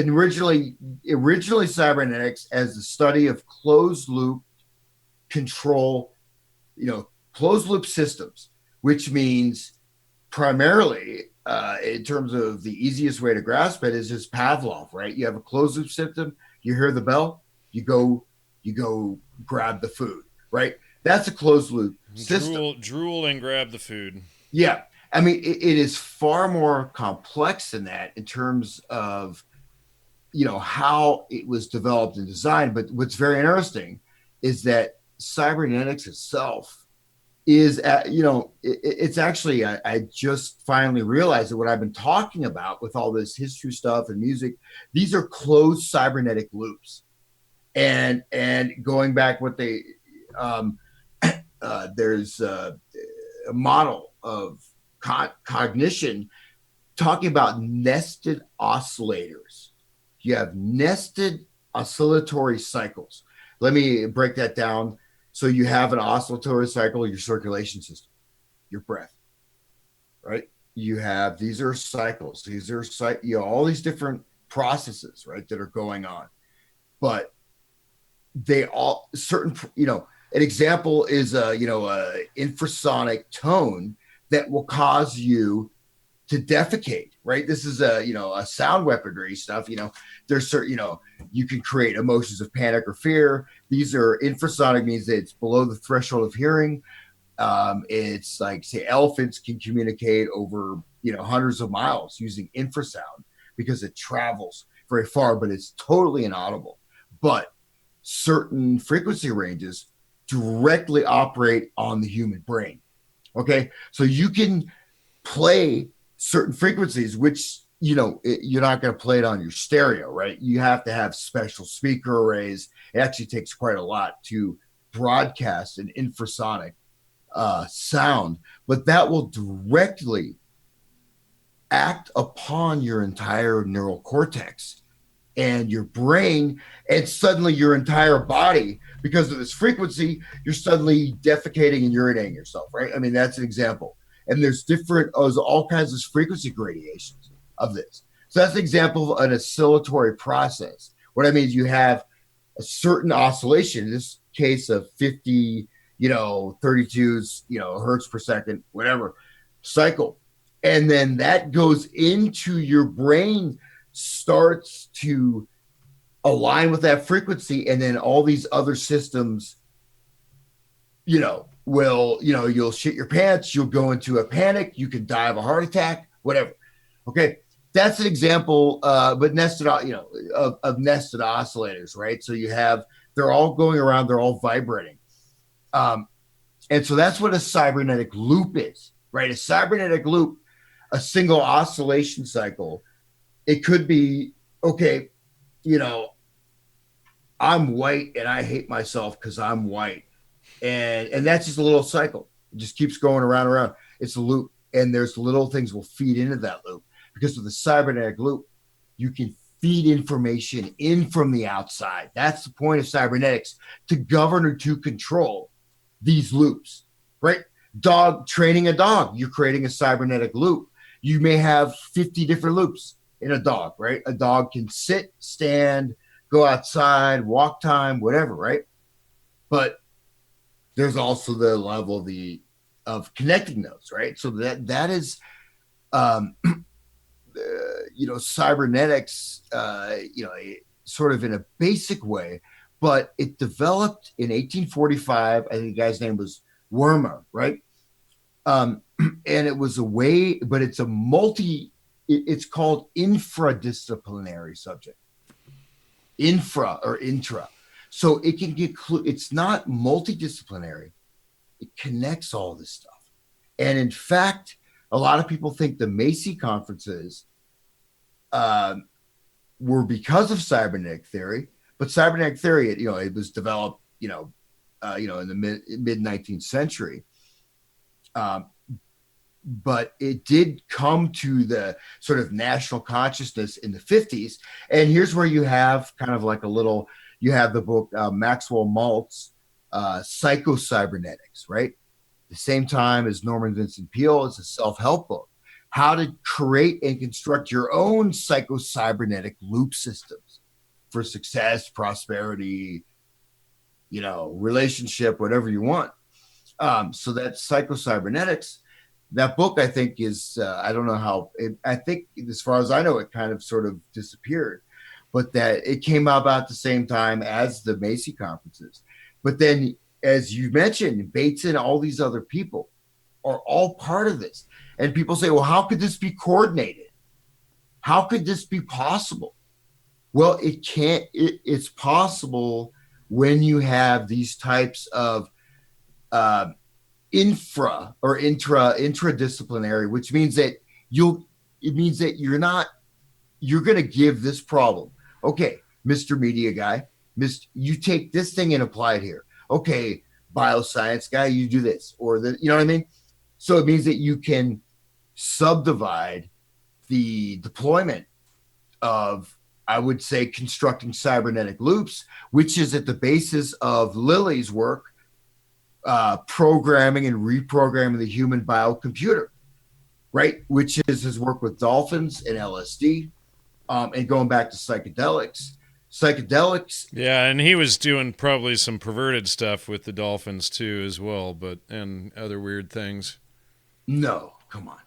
originally cybernetics as the study of closed loop control, closed loop systems, which means primarily, in terms of the easiest way to grasp it, is just Pavlov, right? You have a closed loop system, you hear the bell, you go grab the food, right? That's a closed loop system. Drool and grab the food. Yeah. I mean, it is far more complex than that in terms of, how it was developed and designed. But what's very interesting is that cybernetics itself is, it's actually, I just finally realized that what I've been talking about with all this history stuff and music, these are closed cybernetic loops. And going back what they, there's a model of cognition talking about nested oscillators. You have nested oscillatory cycles. Let me break that down. So you have an oscillatory cycle, your circulation system, your breath, right? These are cycles. These are all these different processes, right, that are going on. But they all an example is a infrasonic tone that will cause you to defecate, right? This is a sound weaponry stuff. There's certain, you can create emotions of panic or fear. These are infrasonic, means that it's below the threshold of hearing. It's like, say, elephants can communicate over, hundreds of miles using infrasound because it travels very far, but it's totally inaudible. But certain frequency ranges directly operate on the human brain. Okay. So you can play certain frequencies, which, you're not going to play it on your stereo, right? You have to have special speaker arrays. It actually takes quite a lot to broadcast an infrasonic sound, but that will directly act upon your entire neural cortex and your brain, and suddenly your entire body, because of this frequency, you're suddenly defecating and urinating yourself, right? I mean, that's an example. And there's all kinds of frequency gradations of this. So that's an example of an oscillatory process. What I mean is you have a certain oscillation, in this case of 50, 32, hertz per second, whatever, cycle. And then that goes into your brain, starts to align with that frequency, and then all these other systems, will, you'll shit your pants, you'll go into a panic, you could die of a heart attack, whatever. Okay, that's an example, but nested, of nested oscillators, right? So they're all going around, they're all vibrating. And so that's what a cybernetic loop is, right? A cybernetic loop, a single oscillation cycle. It could be, okay, you know, I'm white and I hate myself because I'm white. And that's just a little cycle. It just keeps going around and around. It's a loop. And there's little things will feed into that loop. Because with the cybernetic loop, you can feed information in from the outside. That's the point of cybernetics, to govern or to control these loops, right? Dog training a dog, you're creating a cybernetic loop. You may have 50 different loops in a dog, right? A dog can sit, stand, go outside, walk time, whatever, right? But there's also the level of connecting those, right? So that is, cybernetics, sort of in a basic way, but it developed in 1845. I think the guy's name was Wormer, right? And it was a way, but it's it's called infradisciplinary subject, infra or intra. So it can get, it's not multidisciplinary. It connects all this stuff. And in fact, a lot of people think the Macy conferences were because of cybernetic theory, but cybernetic theory, it was developed, in the mid 19th century. But it did come to the sort of national consciousness in the 50s. And here's where you have kind of like you have the book Maxwell Maltz, Psycho-Cybernetics, right? The same time as Norman Vincent Peale. It's a self-help book. How to create and construct your own psycho-cybernetic loop systems for success, prosperity, relationship, whatever you want. So that's Psycho-Cybernetics. That book, I think, is, I don't know how, I think, as far as I know, it kind of sort of disappeared, but that it came out about the same time as the Macy conferences. But then, as you mentioned, Bates and all these other people are all part of this. And people say, well, how could this be coordinated? How could this be possible? Well, it can't, it's possible when you have these types of infra or intradisciplinary, which means that you're going to give this problem. Okay, Mr. Media Guy, you take this thing and apply it here. Okay, bioscience guy, you do this, or you know what I mean? So it means that you can subdivide the deployment of, I would say, constructing cybernetic loops, which is at the basis of Lily's work, programming and reprogramming the human biocomputer, right? Which is his work with dolphins and LSD, and going back to psychedelics. Yeah, and he was doing probably some perverted stuff with the dolphins too, as well, and other weird things. No, come on.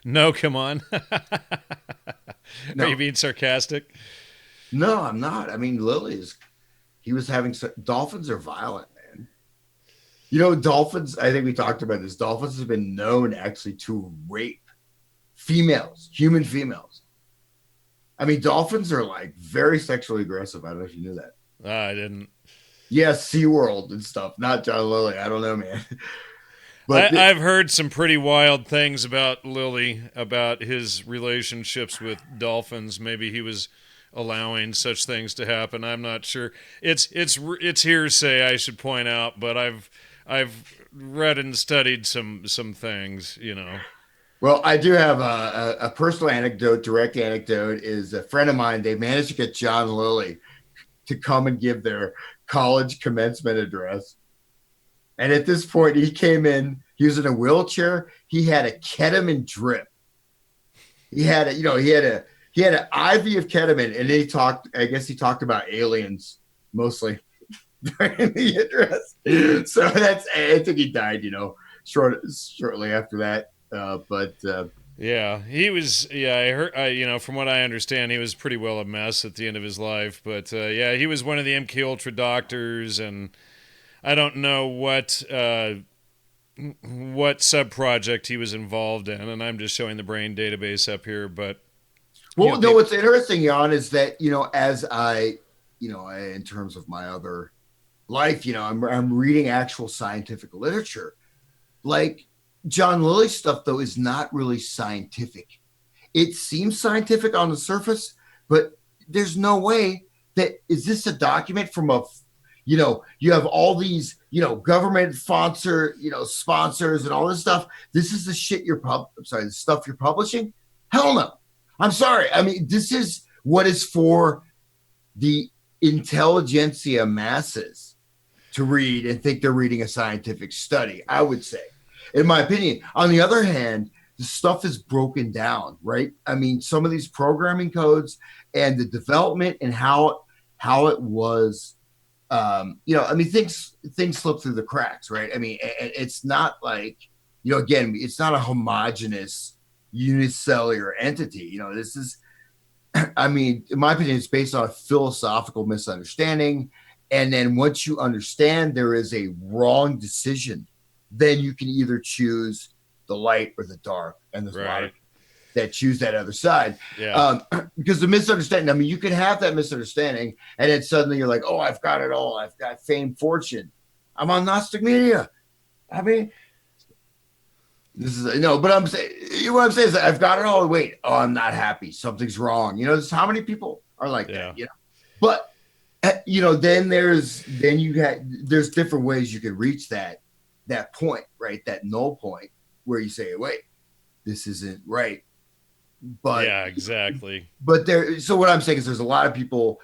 No, come on. No. Are you being sarcastic? No, I'm not. I mean, he was having, dolphins are violent, man. Dolphins, I think we talked about this. Dolphins have been known actually to rape human females. I mean, dolphins are like very sexually aggressive. I don't know if you knew that. I didn't. Yeah, SeaWorld and stuff. Not John Lilly. I don't know, man. But I've heard some pretty wild things about Lilly, about his relationships with dolphins. Maybe he was allowing such things to happen. I'm not sure. It's hearsay, I should point out, but I've read and studied some things, Well, I do have a personal anecdote, direct anecdote, is a friend of mine. They managed to get John Lilly to come and give their college commencement address. And at this point, he came in, he was in a wheelchair. He had a ketamine drip. He had an IV of ketamine, and he talked about aliens mostly during the address. So I think he died, shortly after that. But Yeah, he was. Yeah, I heard. From what I understand, he was pretty well a mess at the end of his life. But yeah, he was one of the MK Ultra doctors, and I don't know what sub project he was involved in. And I'm just showing the brain database up here. But Well, no, people. what's interesting, Jan, is that, as in terms of my other life, I'm reading actual scientific literature. Like John Lilly's stuff, though, is not really scientific. It seems scientific on the surface, but there's no way that is this a document from you have all these, government sponsors and all this stuff. This is the shit I'm sorry, the stuff you're publishing? Hell no. I'm sorry. I mean, this is what is for the intelligentsia masses to read and think they're reading a scientific study, I would say, in my opinion. On the other hand, the stuff is broken down, right? I mean, some of these programming codes and the development and how it was, I mean, things slip through the cracks, right? I mean, it's not like, again, it's not a homogenous unicellular entity. This is, I mean, in my opinion, it's based on a philosophical misunderstanding. And then once you understand there is a wrong decision, then you can either choose the light or the dark. And there's a lot of that choose that other side. Yeah. Because the misunderstanding, I mean, you can have that misunderstanding and then suddenly you're like, oh, I've got it all. I've got fame, fortune. I'm on Gnostic Media. I mean, this is but I'm saying, what I'm saying is that I've got it all. Wait, oh, I'm not happy. Something's wrong. This is how many people are like that. But there's different ways you can reach that point, right? That null point where you say, wait, this isn't right. But yeah, exactly. But so what I'm saying is there's a lot of people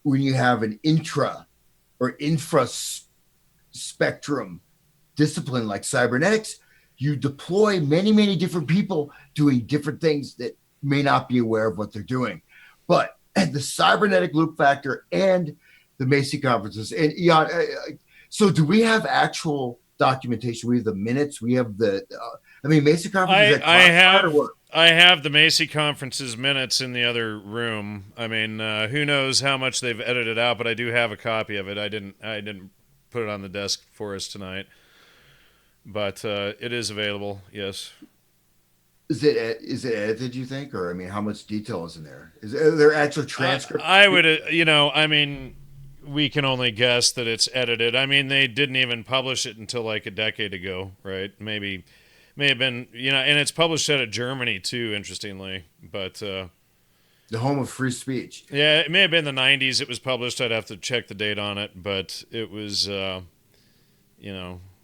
when you have an intra or infra spectrum discipline like cybernetics, you deploy many, many different people doing different things that may not be aware of what they're doing. But the cybernetic loop factor and the Macy conferences, and so do we have actual documentation? We have the minutes. We have Macy conferences. I have the Macy conference's minutes in the other room. I mean, who knows how much they've edited out, but I do have a copy of it. I didn't put it on the desk for us tonight, but it is available. Yes. Is it edited? You think, or I mean, how much detail is in there? Is there actual transcript? I would, I mean, we can only guess that it's edited. I mean, they didn't even publish it until like a decade ago, right? Maybe, may have been, and it's published out of Germany too, interestingly. But the home of free speech. Yeah, it may have been the '90s. It was published. I'd have to check the date on it, but it was,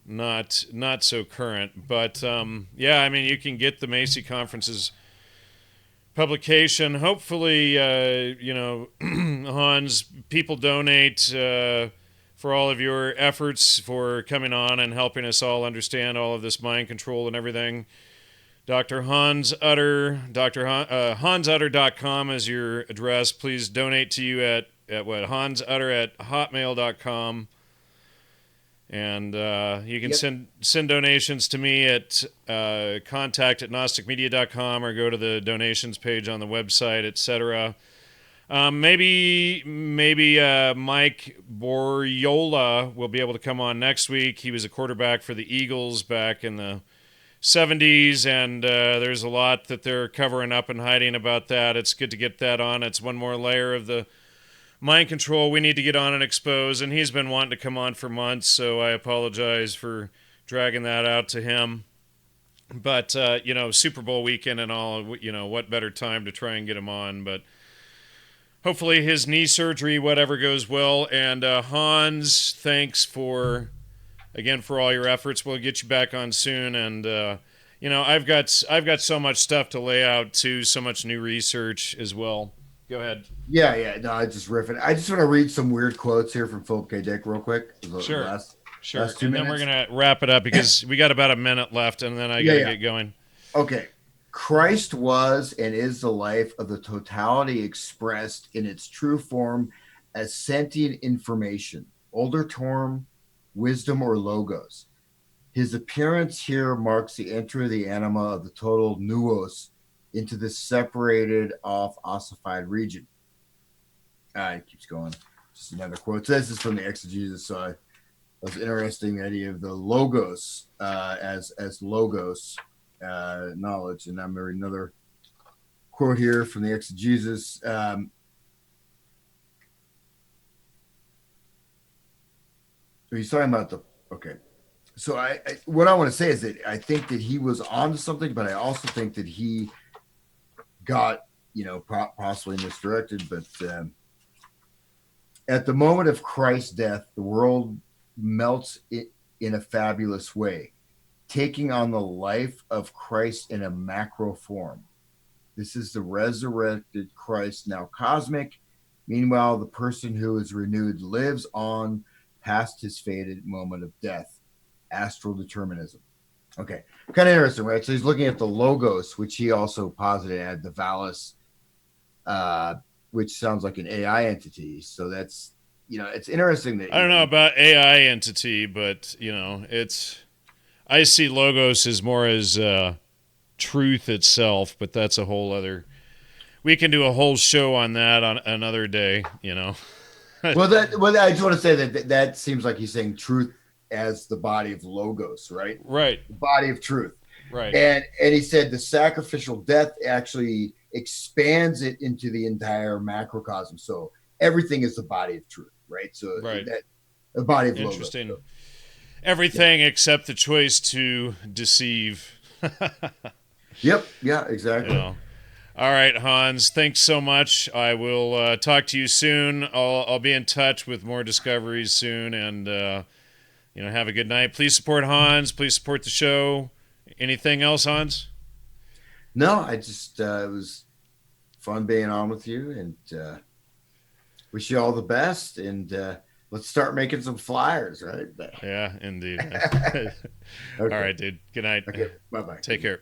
not so current. But yeah, I mean, you can get the Macy conferences publication. Hopefully, Hans, people donate for all of your efforts for coming on and helping us all understand all of this mind control and everything. Dr. Hans Utter, hansutter.com is your address. Please donate to you at what? hansutter@hotmail.com. And you can send donations to me at contact@gnosticmedia.com or go to the donations page on the website, etc. Maybe Mike Boriola will be able to come on next week. He was a quarterback for the Eagles back in the 70s, and there's a lot that they're covering up and hiding about that. It's good to get that on. It's one more layer of the mind control we need to get on and expose, and he's been wanting to come on for months, so I apologize for dragging that out to him. But, Super Bowl weekend and all, what better time to try and get him on, but hopefully his knee surgery, whatever, goes well. And Hans, thanks for all your efforts. We'll get you back on soon, and I've got so much stuff to lay out too, so much new research as well. Go ahead. Yeah. No, I just riffing. I just want to read some weird quotes here from Philip K. Dick real quick. Sure. Last 2 minutes. Then we're gonna wrap it up because we got about a minute left, and then I gotta get going. Okay. Christ was and is the life of the totality expressed in its true form as sentient information, older term, wisdom, or logos. His appearance here marks the entry of the anima of the total nous into this separated off ossified region. It keeps going. Just another quote. So this is from the exegesis. So it was interesting, the idea of the logos as logos knowledge. And I'm reading another quote here from the exegesis. So he's talking about okay. So what I want to say is that I think that he was onto something, but I also think that he got, possibly misdirected. But at the moment of Christ's death, the world melts in a fabulous way, taking on the life of Christ in a macro form. This is the resurrected Christ, now cosmic. Meanwhile, the person who is renewed lives on past his fated moment of death. Astral determinism. Okay, kind of interesting, right? So he's looking at the logos, which he also posited had the Valis, which sounds like an AI entity. So that's, it's interesting that I don't know about AI entity, but I see logos as more as truth itself, but that's a whole other. We can do a whole show on that on another day. well, I just want to say that seems like he's saying truth as the body of logos, right? Right. The body of truth. Right. And he said the sacrificial death actually expands it into the entire macrocosm. So everything is the body of truth, right? So right. The body of interesting. Logos. Everything except the choice to deceive. Yep. Yeah, exactly. All right, Hans. Thanks so much. I will talk to you soon. I'll be in touch with more discoveries soon, and have a good night. Please support Hans. Please support the show. Anything else, Hans? No, I just it was fun being on with you, and wish you all the best. And let's start making some flyers, right? Yeah, indeed. Okay. All right, dude. Good night. Okay. Bye-bye. Take care.